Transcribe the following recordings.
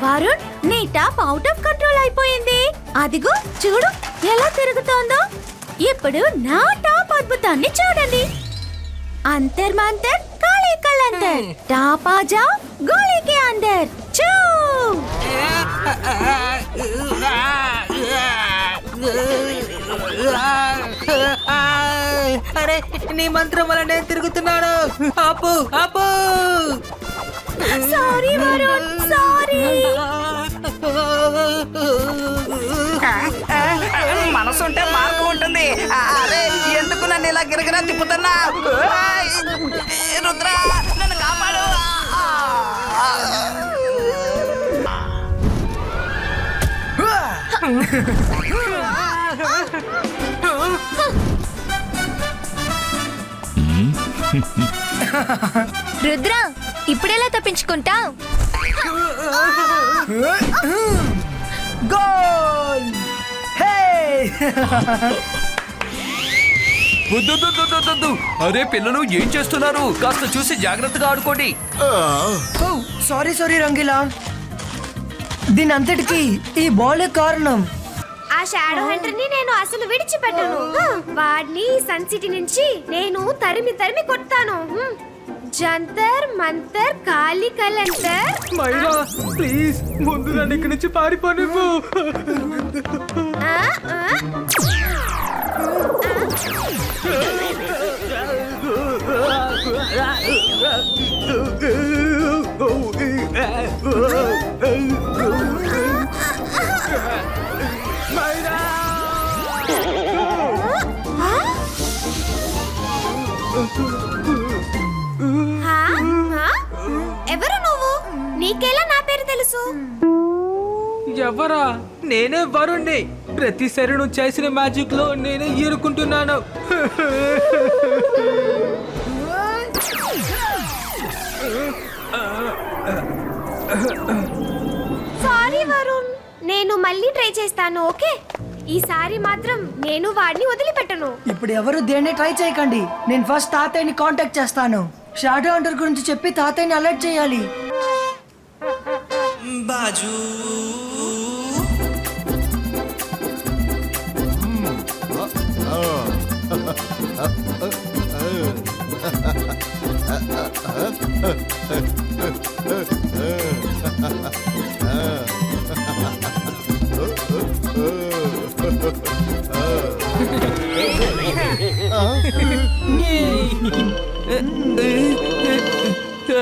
వరుణ్, నీ top out of control అయిపోయింది. అదిగో చూడు ఎలా తిరుగుతోందో. ఇప్పుడు నా టాప్ అద్భుతాన్ని చూడండి. అంతర్ మంతర్ కాళీ కలంతర్, టాప్ ఆ జాओ గోళీ కే अंदर చూ. అరే, నీ మంత్రం వల్ల నేను తిరుగుతున్నాను. ఆపు ఆపు. Sorry Varun, sorry. మనసుంటే మార్గం ఉంటుంది. అరే, ఎందుకు నన్ను ఇలా గిరగిరా తిప్పుతున్నా? రుద్ర, నన్ను కాపాడు. రుద్ర, ఇప్పుడెలా తప్పించుకుంటావు? గోల్! హే! అరే పిల్లలు, ఏం చేస్తున్నారు? కాస్త చూసి జాగ్రత్తగా ఆడుకోండి. సారీ రంగిలా, దీని అంతటికి ఈ బాలే కారణం. ఆ షాడో హంటర్ ని నేను అసలు విడిచిపెట్టను. వాడిని సన్ సిటీ నుంచి నేను తరిమి కొడతాను. జంతర్ మంతర్ కాళీ కలంతర్. మైరా, ప్లీజ్ ముందు నన్ను ఇక్కడి నుంచి పారిపోనివ్వు. ఎవరు నువ్వు? నీకెలా నా పేరు తెలుసు? ఎవరా? నేనే వరుణ్ణి. ప్రతిసారి నువ్వు చేసిన మ్యాజిక్ లో నేనే ఏరుకుంటున్నాను. సారీ వరుణ్, నేను మళ్ళీ ట్రై చేస్తాను. ఓకే, ఈసారి మాత్రం నేను వాడిని వదిలిపెట్టను. ఇప్పుడు ఎవరు దేన్ని ట్రై చేయకండి. నేను ఫస్ట్ తాతయ్యని కాంటాక్ట్ చేస్తాను. షాడో హంటర్ గురించి చెప్పి తాతయ్యని అలర్ట్ చేయాలి. బాజు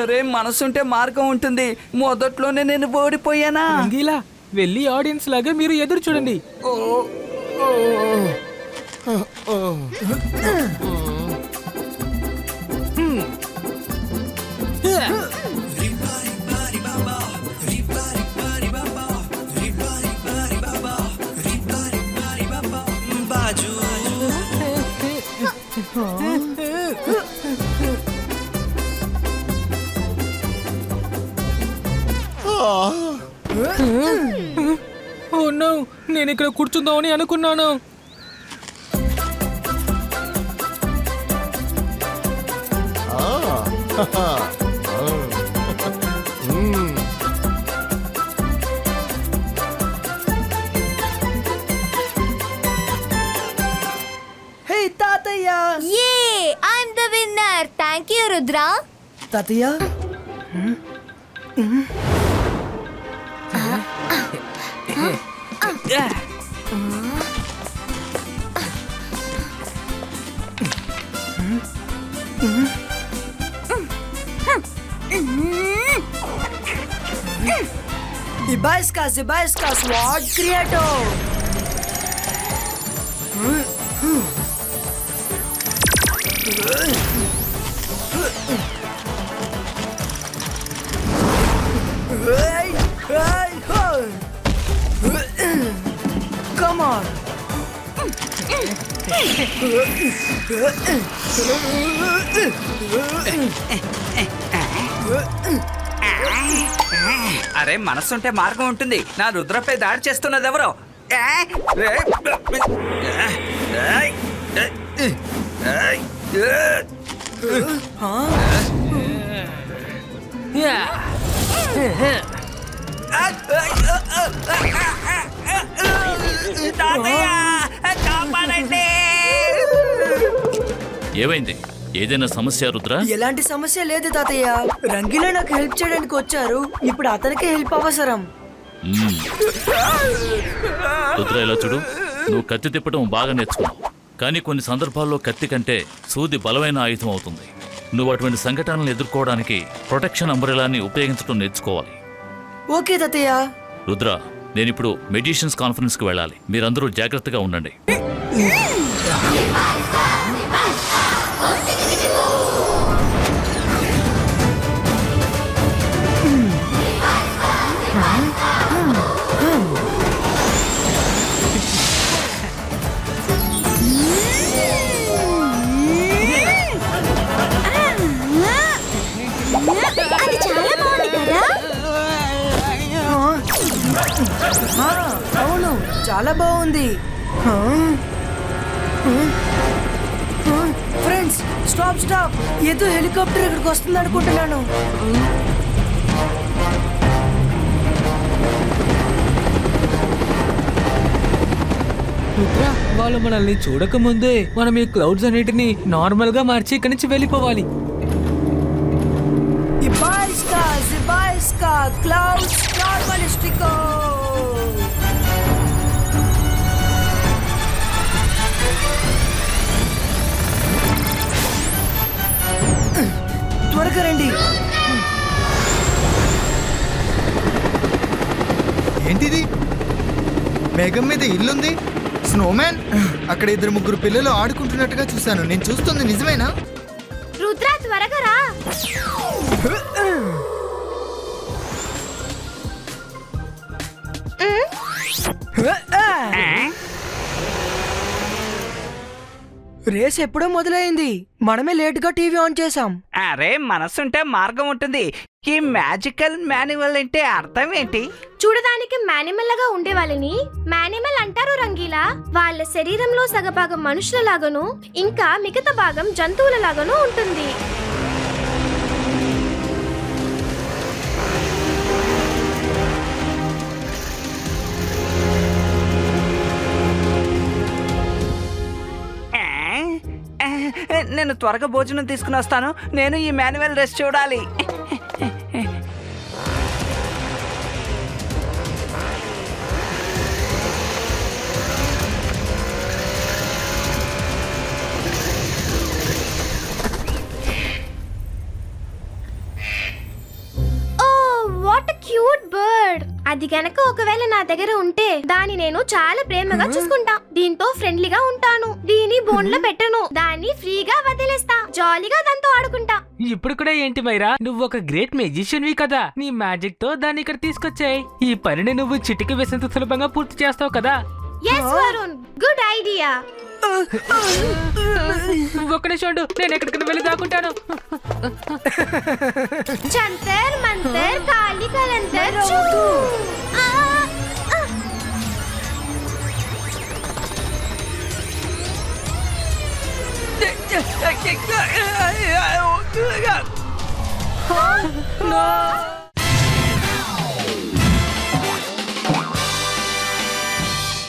అరే, మనసుంటే మార్గం ఉంటుంది. మొదట్లోనే నేను ఓడిపోయానా? రంగీలా, వెళ్ళి ఆడియన్స్ లాగా మీరు ఎదురు చూడండి. బాజు ఓ నో, నేను ఇక్కడ కూర్చుందామని అనుకున్నాను. హే తాతయ్య! యే, I am the winner. Thank you Rudra. తాతయ్య, Zibaiska Sword Creator. Come on. అరే మనసుంటే మార్గం ఉంటుంది. నా రుద్రపై దాడి చేస్తున్నది ఎవరో? ఏమైంది? ఏదైనా సమస్య రుద్ర? ఎలాంటి సమస్య లేదు తాతయ్య. రంగీలా నాకు హెల్ప్ చేయడానికి వచ్చారు. ఇప్పుడు అతనికి హెల్ప్ అవసరం. రుద్ర ఇలా చూడు, నువ్వు కత్తి తిప్పడం బాగా నేర్చుకున్నావు, కానీ కొన్ని సందర్భాల్లో కత్తి కంటే సూది బలమైన ఆయుధం అవుతుంది. నువ్వు అటువంటి సంఘటనలను ఎదుర్కోవడానికి ప్రొటెక్షన్ అంబ్రెలాని ఉపయోగించడం నేర్చుకోవాలి. ఓకే తాతయ్య. రుద్ర, నేనిప్పుడు మెడిషన్స్ కాన్ఫరెన్స్కి వెళ్ళాలి. మీరందరూ జాగ్రత్తగా ఉండండి. అది చాలా బాగుంది కదా. అవును, చాలా బాగుంది. Friends, stop stop. ఏదో హెలికాప్టర్ ఇక్కడికి వస్తుంది అనుకుంటున్నాను. రుద్ర, వాళ్ళు మనల్ని చూడకముందే మనం ఈ క్లౌడ్స్ అన్నిటిని నార్మల్ గా మార్చి ఇక్కడి నుంచి వెళ్ళిపోవాలి. క్లౌడ్స్ నార్మలిస్టికో. త్వరగా రండి. ఏంటిది? మేఘం మీద ఇల్లుంది, స్నోమ్యాన్. అక్కడ 2-3 పిల్లలు ఆడుకుంటున్నట్టుగా చూశాను. నేను చూస్తుంది నిజమేనా? రుద్ర, త్వరగా రా. రేస్ ఎప్పుడో మొదలైంది. మనమే లేట్ గా టీవీ ఆన్ చేసాం. అరే మనసుంటే మార్గం ఉంటుంది. ఈ మ్యాజికల్ మాన్యువల్ అంటే అర్థం ఏంటి? చూడడానికి మేనిమల్ ఉండే వాళ్ళని మేనిమల్ అంటారు రంగీలా. వాళ్ళ శరీరంలో సగభాగం మనుషుల లాగాను, ఇంకా మిగతా భాగం జంతువుల లాగాను ఉంటుంది. నేను త్వరగా భోజనం తీసుకుని వస్తాను. నేను ఈ మాన్యువల్ రేస్ చూడాలి. Cute bird. అది గనక ఒకవేళ నా దగ్గర ఉంటే దాన్ని నేను చాలా ప్రేమగా చూసుకుంటా. దీంతో ఫ్రెండ్లీగా ఉంటాను. దీని బోన్లో పెట్టను. దాన్ని ఫ్రీగా వదిలేస్తా. జాలీగా దాంతో ఆడుకుంటా. ఇప్పుడు కూడా ఏంటి మైరా, నువ్వు ఒక గ్రేట్ మ్యాజిషియన్వి కదా. నీ మ్యాజిక్ తో దాన్ని ఇక్కడ తీసుకొచ్చాయి. ఈ పనిని నువ్వు చిటికి వేసేంత సులభంగా పూర్తి చేస్తావు కదా. yes Varun, good idea. ఒక్క నిమిషం ఉండు, నేను ఎక్కడికైనా వెళ్ళి దాక్కుంటాను. జంతర్ మంతర్ కాలి కలంతర్ చూ. No!